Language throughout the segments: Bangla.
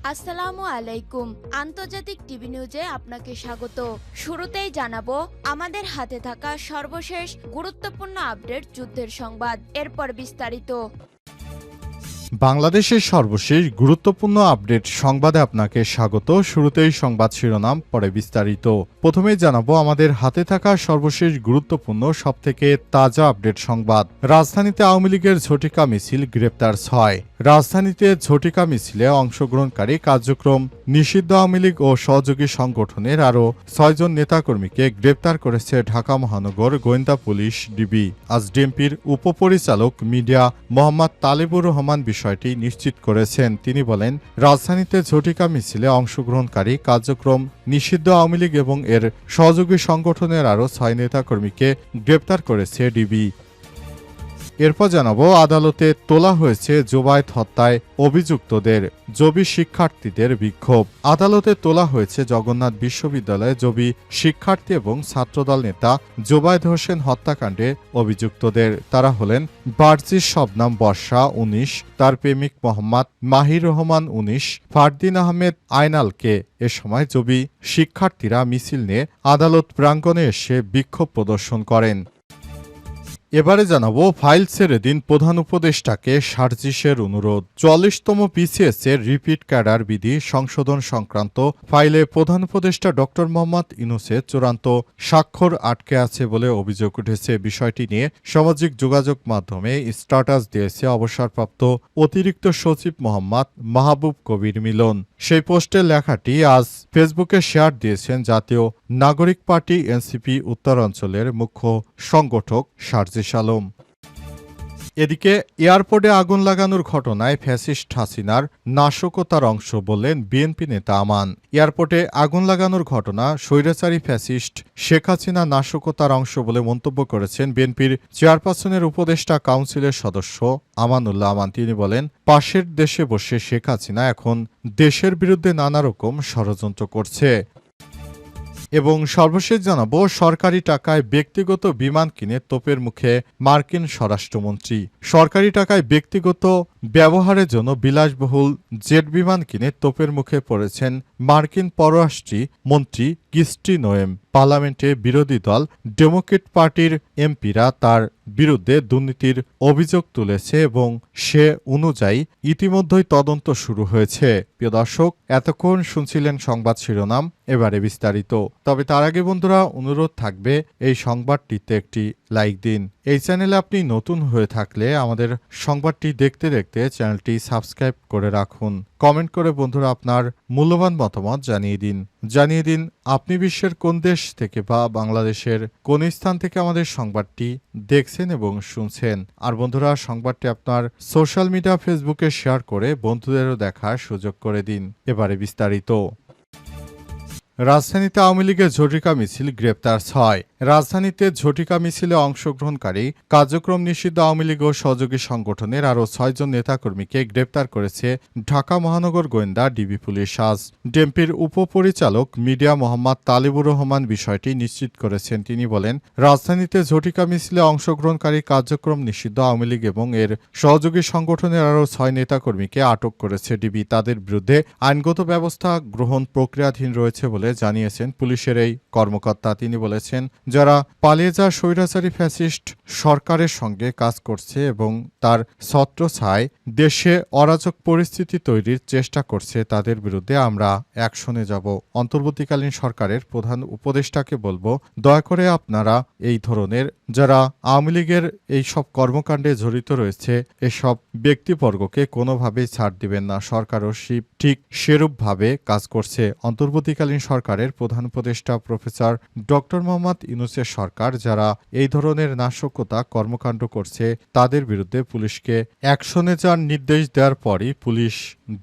আসসালামু আলাইকুম। আন্তর্জাতিক টিভি নিউজে আপনাকে স্বাগত। শুরুতেই জানাবো আমাদের হাতে থাকা সর্বশেষ গুরুত্বপূর্ণ আপডেট যুদ্ধের সংবাদ, এরপর বিস্তারিত। বাংলাদেশের সর্বশেষ গুরুত্বপূর্ণ আপডেট সংবাদে আপনাকে স্বাগত। শুরুতেই সংবাদ শিরোনাম, পরে বিস্তারিত। প্রথমেই জানাবো আমাদের হাতে থাকা সর্বশেষ গুরুত্বপূর্ণ সবথেকে তাজা আপডেট সংবাদ। রাজধানীতে আওয়ামী লীগের ঝটিকা মিছিল, গ্রেপ্তার 6। রাজধানীতে ঝটিকা মিছিলে অংশগ্রহণকারী কার্যক্রম নিষিদ্ধ আওয়ামী লীগ ও সহযোগী সংগঠনের আরও 6 জন নেতাকর্মীকে গ্রেপ্তার করেছে ঢাকা মহানগর গোয়েন্দা পুলিশ ডিবি। আজ ডিএমপির উপপরিচালক মিডিয়া মোহাম্মদ তালেবুর রহমান বিষয়টি নিশ্চিত করেছেন। তিনি বলেন, রাজধানীতে ঝটিকা মিছিলে অংশগ্রহণকারী কার্যক্রম নিষিদ্ধ আওয়ামী লীগ এবং এর সহযোগী সংগঠনের আরও 6 নেতাকর্মীকে গ্রেপ্তার করেছে ডিবি। এরপর জানাবো আদালতে তোলা হয়েছে জুবায়েত হত্যায় অভিযুক্তদের, জবি শিক্ষার্থীদের বিক্ষোভ। আদালতে তোলা হয়েছে জগন্নাথ বিশ্ববিদ্যালয়ে জবি শিক্ষার্থী এবং ছাত্রদল নেতা জুবায়েত হোসেন হত্যাকাণ্ডে অভিযুক্তদের। তারা হলেন বারজিস শবনাম বর্ষা 19, তার প্রেমিক মোহাম্মদ মাহির রহমান 19, ফারদিন আহমেদ আয়নালকে। এ সময় জবি শিক্ষার্থীরা মিছিল নিয়ে আদালত প্রাঙ্গণে এসে বিক্ষোভ প্রদর্শন করেন। এবারে জানাবো ফাইল ছেড়ে দিন প্রধান উপদেষ্টাকে সার্জিসের অনুরোধ। 44তম পিসিএস এর রিপিট ক্যাডার বিধি সংশোধন সংক্রান্ত ফাইলে প্রধান উপদেষ্টা ড মোহাম্মদ ইউনূসের চূড়ান্ত স্বাক্ষর আটকে আছে বলে অভিযোগ উঠেছে। বিষয়টি নিয়ে সামাজিক যোগাযোগ মাধ্যমে স্ট্যাটাস দিয়েছে অবসরপ্রাপ্ত অতিরিক্ত সচিব মোহাম্মদ মাহবুব কবির মিলন। সেই পোস্টের লেখাটি আজ ফেসবুকে শেয়ার দিয়েছেন জাতীয় নাগরিক পার্টি এনসিপি উত্তরাঞ্চলের মুখ্য সংগঠক সার্জিস আলম। এদিকে এয়ারপোর্টে আগুন লাগানোর ঘটনায় ফ্যাসিস্ট হাসিনার নাশকতার অংশ বললেন বিএনপি নেতা আমান। এয়ারপোর্টে আগুন লাগানোর ঘটনা স্বৈরাচারী ফ্যাসিস্ট শেখ হাসিনা নাশকতার অংশ বলে মন্তব্য করেছেন বিএনপির চেয়ারপারসনের উপদেষ্টা কাউন্সিলের সদস্য আমানুল্লাহ আমান। তিনি বলেন, পাশের দেশে বসে শেখ হাসিনা এখন দেশের বিরুদ্ধে নানা রকম ষড়যন্ত্র করছে। এবং সর্বশেষ জানাবো সরকারি টাকায় ব্যক্তিগত বিমান কিনে তোপের মুখে মার্কিন স্বরাষ্ট্রমন্ত্রী। সরকারি টাকায় ব্যক্তিগত ব্যবহারের জন্য বিলাসবহুল জেট বিমান কিনে তোপের মুখে পড়েছেন মার্কিন পররাষ্ট্র মন্ত্রী ক্রিস্টি নোয়েম। পার্লামেন্টে বিরোধী দল ডেমোক্রেট পার্টির এমপিরা তার বিরুদ্ধে দুর্নীতির অভিযোগ তুলেছে এবং সে অনুযায়ী ইতিমধ্যেই তদন্ত শুরু হয়েছে। প্রিয় দর্শক, এতক্ষণ শুনছিলেন সংবাদ শিরোনাম, এবারে বিস্তারিত। তবে তার আগে বন্ধুরা অনুরোধ থাকবে এই সংবাদটিতে একটি লাইক দিন। এই চ্যানেলে আপনি নতুন হয়ে থাকলে আমাদের সংবাদটি দেখতে দেখতে চ্যানেলটি সাবস্ক্রাইব করে রাখুন। কমেন্ট করে বন্ধুরা আপনার মূল্যবান মতামত জানিয়ে দিন আপনি বিশ্বের কোন দেশ থেকে বা বাংলাদেশের কোন স্থান থেকে আমাদের সংবাদটি দেখছেন এবং শুনছেন। আর বন্ধুরা সংবাদটি আপনার সোশ্যাল মিডিয়া ফেসবুকে শেয়ার করে বন্ধুদেরও দেখার সুযোগ করে দিন। এবারে বিস্তারিত। রাজধানীতে আওয়ামী লীগের ঝটিকা মিছিল, গ্রেপ্তার 6। রাজধানীতে ঝটিকা মিছিলে অংশগ্রহণকারী কার্যক্রম নিষিদ্ধ আওয়ামী লীগ ও সহযোগী সংগঠনের আরও 6 জন নেতাকর্মীকে গ্রেপ্তার করেছে ঢাকা মহানগর গোয়েন্দা ডিবি পুলিশ। আজ ডিএমপির উপপরিচালক মিডিয়া মোহাম্মদ তালেবুর রহমান বিষয়টি নিশ্চিত করেছেন। তিনি বলেন, রাজধানীতে ঝটিকা মিছিলে অংশগ্রহণকারী কার্যক্রম নিষিদ্ধ আওয়ামী লীগ এবং এর সহযোগী সংগঠনের আরও 6 নেতাকর্মীকে আটক করেছে ডিবি। তাদের বিরুদ্ধে আইনগত ব্যবস্থা গ্রহণ প্রক্রিয়াধীন রয়েছে বলে জানিয়েছেন পুলিশের এই কর্মকর্তা। তিনি বলেছেন, যারা পালিয়ে যাওয়া স্বৈরাচারী ফ্যাসিস্ট সরকারের সঙ্গে কাজ করছে এবং তার ছত্রছায়ায় দেশে অরাজক পরিস্থিতি তৈরির চেষ্টা করছে, তাদের বিরুদ্ধে আমরা অ্যাকশনে যাব। অন্তর্বর্তীকালীন সরকারের প্রধান উপদেষ্টাকে বলবো, দয়া করে আপনারা এই ধরনের যারা আওয়ামী লীগের এই সব কর্মকাণ্ডে জড়িত রয়েছে এসব ব্যক্তিবর্গকে কোনোভাবেই ছাড় দিবেন না। সরকারও ঠিক সেরূপভাবে কাজ করছে। অন্তর্বর্তীকালীন সরকারের প্রধান উপদেষ্টা প্রফেসর ড মোহাম্মদ ইউনূসের সরকার যারা এই ধরনের নাশকতা কর্মকাণ্ড করছে তাদের বিরুদ্ধে পুলিশকে অ্যাকশনে যাওয়ার নির্দেশ দেওয়ার পরই পুলিশ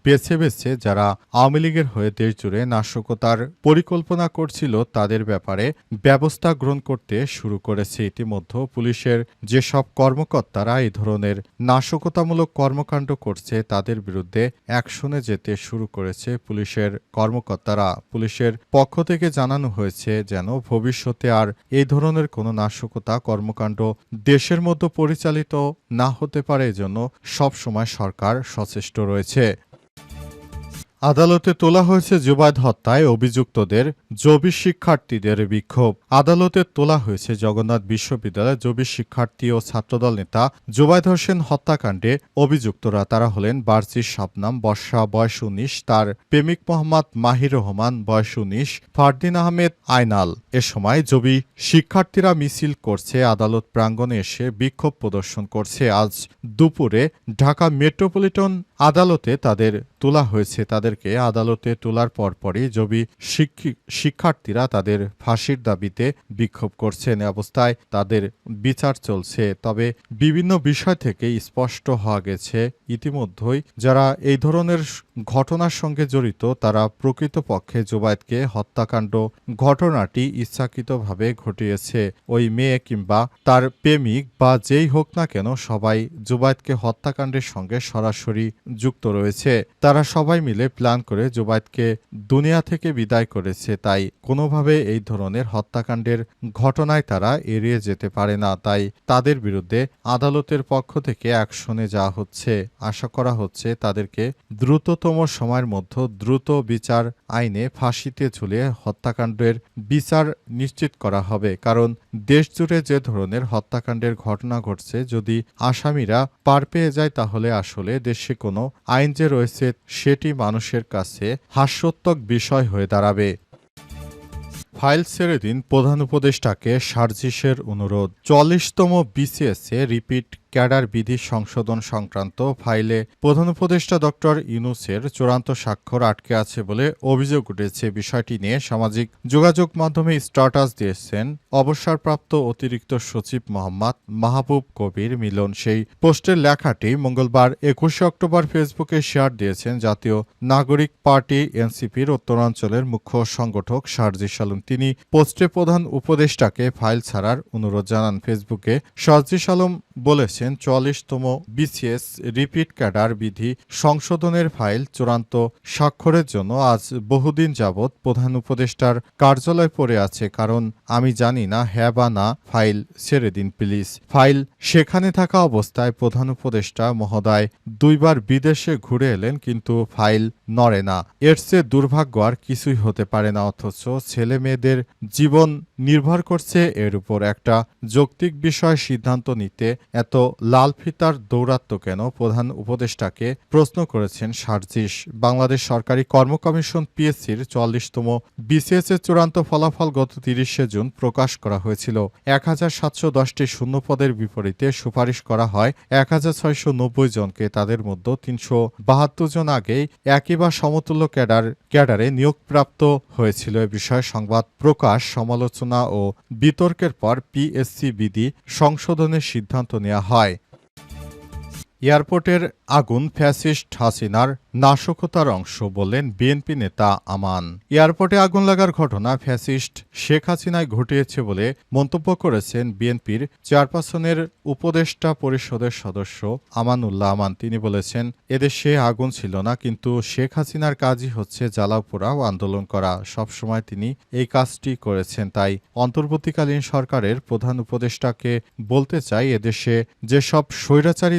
বেছে বেছে যারা আওয়ামী লীগের হয়ে দেশজুড়ে নাশকতার পরিকল্পনা করছিল তাদের ব্যাপারে ব্যবস্থা গ্রহণ করতে শুরু করেছে। ইতিমধ্যে পুলিশের যেসব কর্মকর্তারা এই ধরনের নাশকতামূলক কর্মকাণ্ড করছে তাদের বিরুদ্ধে অ্যাকশনে যেতে শুরু করেছে পুলিশের কর্মকর্তারা। পুলিশের পক্ষ থেকে জানানো হয়েছে যেন ভবিষ্যতে আর এই ধরনের কোনো নাশকতা কর্মকাণ্ড দেশের মধ্যে পরিচালিত না হতে পারে, এজন্য সবসময় সরকার সচেষ্ট রয়েছে। আদালতে তোলা হয়েছে জুবায়েদ হত্যায় অভিযুক্তদের জবি শিক্ষার্থীদের বিক্ষোভ। আদালতে তোলা হয়েছে জগন্নাথ বিশ্ববিদ্যালয়ের জবি শিক্ষার্থী ও ছাত্রদল নেতা জুবায়েদ হোসেন হত্যাকাণ্ডে অভিযুক্তরা। তারা হলেন বারচির শাবনাম বর্ষা বয়স ১৯, তার প্রেমিক মোহাম্মদ মাহির রহমান বয়স ১৯, ফারদিন আহমেদ আয়নাল। এ সময় জবি শিক্ষার্থীরা মিছিল করছে, আদালত প্রাঙ্গণে এসে বিক্ষোভ প্রদর্শন করছে। আজ দুপুরে ঢাকা মেট্রোপলিটন আদালতে তাদের তোলা হয়েছে। তাদেরকে আদালতে তোলার পরপরই জবি শিক্ষার্থীরা তাদের ফাঁসির দাবিতে বিক্ষোভ করছেন। এ অবস্থায় তাদের বিচার চলছে। তবে বিভিন্ন বিষয় থেকে স্পষ্ট হওয়া গেছে ইতিমধ্যেই যারা এই ধরনের ঘটনার সঙ্গে জড়িত তারা প্রকৃতপক্ষে জুবায়েদকে হত্যাকাণ্ড ঘটনাটি ইচ্ছাকৃতভাবে ঘটিয়েছে। ওই মেয়ে কিংবা তার প্রেমিক বা যেই হোক না কেন সবাই জুবায়েদকে হত্যাকাণ্ডের সঙ্গে সরাসরি যুক্ত রয়েছে। তারা সবাই মিলে প্ল্যান করে জুবায়েদকে দুনিয়া থেকে বিদায় করেছে। তাই কোনোভাবে এই ধরনের হত্যাকাণ্ডের ঘটনায় তারা এড়িয়ে যেতে পারে না। তাই তাদের বিরুদ্ধে আদালতের পক্ষ থেকে অ্যাকশনে যাওয়া হচ্ছে। আশা করা হচ্ছে তাদেরকে দ্রুততম সময়ের মধ্যে দ্রুত বিচার আইনে ফাঁসিতে ঝুলিয়ে হত্যাকাণ্ডের বিচার নিশ্চিত করা হবে। কারণ দেশজুড়ে যে ধরনের হত্যাকাণ্ডের ঘটনা ঘটছে, যদি আসামিরা পার পেয়ে যায় তাহলে আসলে দেশে কোনো আইন যে রয়েছে সেটি মানুষের কাছে হাস্যোত্তক বিষয় হয়ে দাঁড়াবে। ফাইল ছেড়ে দিন প্রধান উপদেষ্টাকে সার্জিসের অনুরোধ। ৪০তম বিসিএসে রিপিট ক্যাডার বিধি সংশোধন সংক্রান্ত ফাইলে প্রধান উপদেষ্টা ডক্টর ইউনূসের চূড়ান্ত স্বাক্ষর আটকে আছে বলে অভিযোগ উঠেছে। বিষয়টি নিয়ে সামাজিক যোগাযোগ মাধ্যমে স্ট্যাটাস দিয়েছেন অবসরপ্রাপ্ত অতিরিক্ত সচিব মোহাম্মদ মাহবুব কবির মিলন। সেই পোস্টের লেখাটি মঙ্গলবার ২১ অক্টোবর ফেসবুকে শেয়ার দিয়েছেন জাতীয় নাগরিক পার্টি এনসিপির উত্তরাঞ্চলের মুখ্য সংগঠক সার্জিস আলম। তিনি পোস্টে প্রধান উপদেষ্টাকে ফাইল ছাড়ার অনুরোধ জানান। ফেসবুকে সার্জিস আলম বলেছেন, ৪০তম বিসিএস রিপিট ক্যাডার বিধি সংশোধনের ফাইল চূড়ান্ত স্বাক্ষরের জন্য আজ বহুদিন যাবৎ প্রধান উপদেষ্টার কার্যালয় পড়ে আছে। কারণ আমি জানি না হ্যাঁ বা না, ফাইল ছেড়ে দিন প্লিজ। ফাইল সেখানে থাকা অবস্থায় প্রধান উপদেষ্টা মহোদয় ২ বার বিদেশে ঘুরে এলেন, কিন্তু ফাইল নড়ে না। এর চেয়ে দুর্ভাগ্য আর কিছুই হতে পারে না। অথচ ছেলে মেয়েদের জীবন নির্ভর করছে এর উপর। একটা যৌক্তিক বিষয় সিদ্ধান্ত নিতে এত লাল ফিতার দৌরাত্ম্য কেন? প্রধান উপদেষ্টাকে প্রশ্ন করেছেন সার্জিস। বাংলাদেশ সরকারি কর্ম কমিশন পিএসসির ৪০তম বিসিএস এর চূড়ান্ত ফলাফল গত ৩০শে জুন প্রকাশ করা হয়েছিল। ১৭১০টি শূন্যপদের বিপরীতে সুপারিশ করা হয় ১৬৯০ জনকে। তাদের মধ্যে ৩৭২ জন আগেই একই বা সমতুল্য ক্যাডারে নিয়োগপ্রাপ্ত হয়েছিল। এ বিষয়ে সংবাদ প্রকাশ, সমালোচনা ও বিতর্কের পর পিএসসি বিধি সংশোধনের সিদ্ধান্ত নেওয়া হয়। এয়ারপোর্টের আগুন ফ্যাসিস্ট হাসিনার নাশকতার অংশ বললেন বিএনপি নেতা আমান। এয়ারপোর্টে আগুন লাগার ঘটনা ফ্যাসিস্ট শেখ হাসিনায় ঘটিয়েছে বলে মন্তব্য করেছেন বিএনপির চেয়ারপারসনের উপদেষ্টা পরিষদের সদস্য আমানুল্লাহ আমান। তিনি বলেছেন, এদেশে আগুন ছিল না, কিন্তু শেখ হাসিনার কাজই হচ্ছে জ্বালাও পোড়াও আন্দোলন করা। সবসময় তিনি এই কাজটি করেছেন। তাই অন্তর্বর্তীকালীন সরকারের প্রধান উপদেষ্টাকে বলতে চাই, এদেশে যেসব স্বৈরাচারী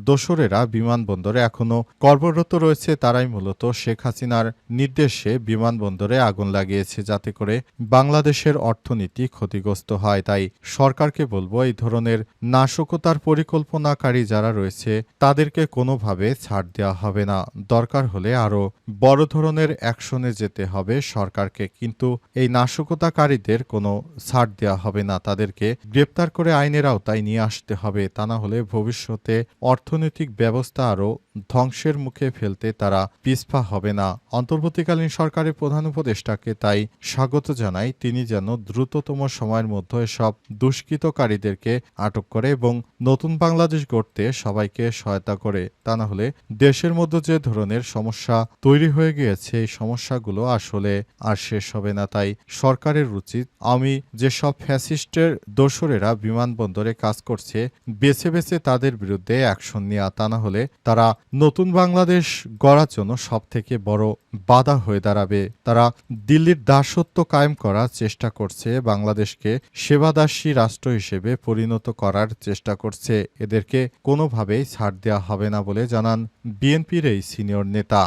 দোসরেরা বিমানবন্দরে এখনো কর্মরত রয়েছে তারাই মূলত শেখ হাসিনার নির্দেশে বিমানবন্দরে আগুন লাগিয়েছে, যাতে করে বাংলাদেশের অর্থনীতি ক্ষতিগ্রস্ত হয়। তাই সরকারকে বলবো, এই ধরনের নাশকতার পরিকল্পনাকারী যারা রয়েছে তাদেরকে কোনোভাবে ছাড় দেওয়া হবে না। দরকার হলে আরও বড় ধরনের অ্যাকশনে যেতে হবে সরকারকে, কিন্তু এই নাশকতাকারীদের কোনো ছাড় দেওয়া হবে না। তাদেরকে গ্রেপ্তার করে আইনের আওতায় নিয়ে আসতে হবে। তা না হলে ভবিষ্যতে অর্থনৈতিক ব্যবস্থা আরও ধ্বংসের মুখে ফেলতে তারা পিছপা হবে না। অন্তর্বর্তীকালীন সরকারের প্রধান উপদেষ্টাকে তাই স্বাগত জানাই। তিনি যেন দ্রুততম সময়ের মধ্যে সব দুষ্কৃতকারীদেরকে আটক করে এবং নতুন বাংলাদেশ গড়তে সবাইকে সহায়তা করে। তা না হলে দেশের মধ্যে যে ধরনের সমস্যা তৈরি হয়ে গিয়েছে, এই সমস্যাগুলো আসলে আর শেষ হবে না। তাই সরকারের উচিত আমি যেসব ফ্যাসিস্টের দোসরেরা বিমানবন্দরে কাজ করছে বেছে বেছে তাদের বিরুদ্ধে অ্যাকশন নেওয়া। তা না হলে তারা নতুন বাংলাদেশ গড়ার জন্য সবথেকে বড় বাধা হয়ে দাঁড়াবে। তারা দিল্লির দাসত্ব কায়েম করার চেষ্টা করছে, বাংলাদেশকে সেবাদাসী রাষ্ট্র হিসেবে পরিণত করার চেষ্টা করছে। এদেরকে কোনোভাবেই ছাড় দেওয়া হবে না বলে জানান বিএনপির এই সিনিয়র নেতা।